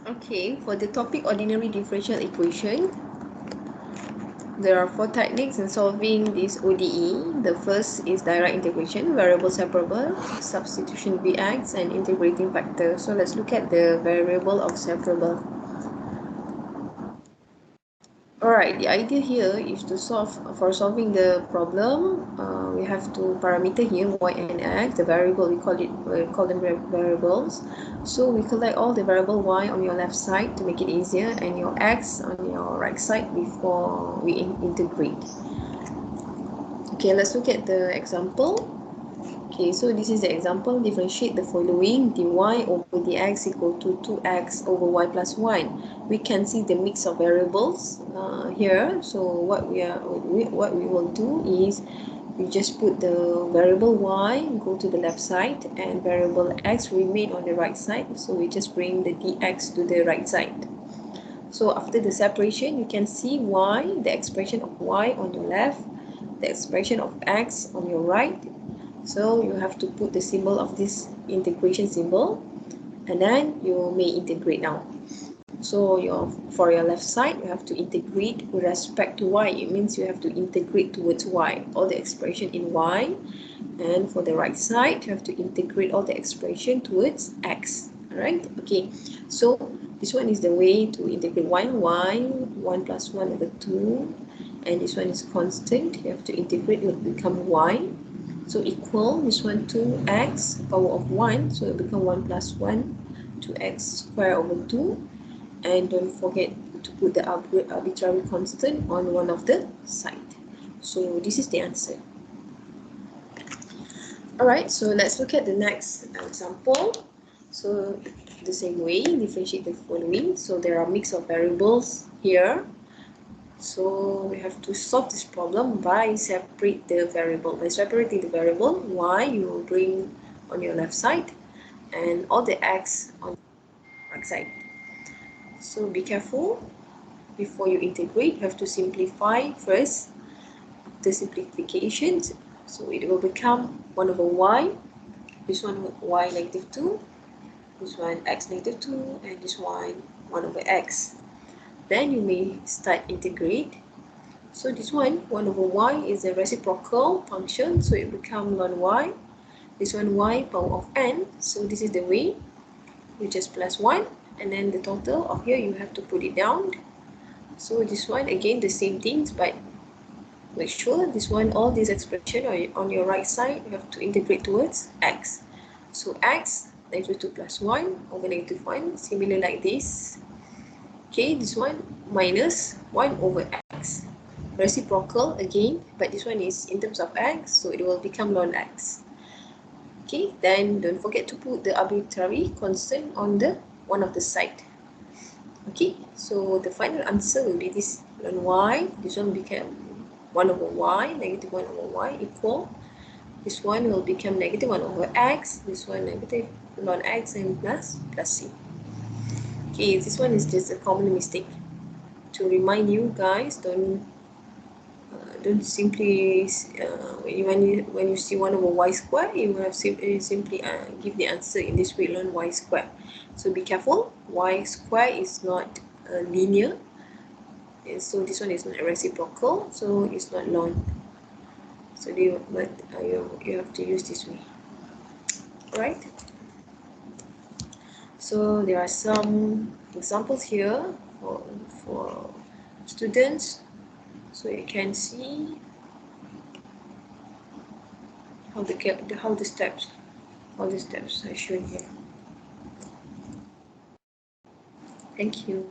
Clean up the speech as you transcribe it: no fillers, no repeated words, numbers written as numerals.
Okay, for the topic ordinary differential equation, there are 4 techniques in solving this ODE. The first is direct integration, variable separable, substitution Vx, and integrating factor. So let's look at the variable of separable. Alright, the idea here is to solving the problem. We have two parameter here, y and x. The variable we call them variables. So we collect all the variable y on your left side to make it easier, and your x on your right side before we integrate. Okay, let's look at the example. Okay, so this is the example. Differentiate the following: dy over dx equal to 2x over y plus 1. We can see the mix of variables here. So what we will do is we just put the variable y go to the left side and variable x remain on the right side. So we just bring the dx to the right side. So after the separation, you can see y, the expression of y on your left, the expression of x on your right. So you have to put the symbol of this integration symbol, and then you may integrate now. So for your left side, you have to integrate with respect to y. It means you have to integrate towards y, all the expression in y. And for the right side, you have to integrate all the expression towards x. Alright, okay. So this one is the way to integrate y, 1 plus 1 over 2. And this one is constant. You have to integrate, it will become y. So equal, this one 2x power of 1, so it will become 1 plus 1, 2x squared over 2. And don't forget to put the arbitrary constant on one of the side. So this is the answer. Alright, so let's look at the next example. So the same way, differentiate the following. So there are a mix of variables here. So we have to solve this problem by separate the variable. By separating the variable, y you will bring on your left side and all the x on the right side. So be careful before you integrate. You have to simplify first. The simplifications, so it will become 1 over y. This one y negative 2. This one x negative 2, and this one 1 over x. Then you may start integrate. So this one 1 over y is a reciprocal function, so it becomes ln y. This one y power of n, so this is the way. You just plus 1, and then the total of here you have to put it down. So this one again the same things, but make sure this one, all these expression on your right side, you have to integrate towards x. So x negative 2 plus 1 over negative 1, similar like this. Okay, this one minus 1 over x. Reciprocal again, but this one is in terms of x, so it will become ln x. Okay, then don't forget to put the arbitrary constant on the one of the side. Okay, so the final answer will be this ln y. This one became 1 over y, negative 1 over y equal. This one will become negative 1 over x. This one negative ln x and plus c. Okay, this one is just a common mistake. To remind you guys, don't simply when you see 1 over y square, you have simply give the answer in this way, ln y square. So be careful, y square is not linear, and so this one is not reciprocal, so it's not ln. So you have to use this way. Alright. So there are some examples here for students, so you can see how the steps are shown here. Thank you.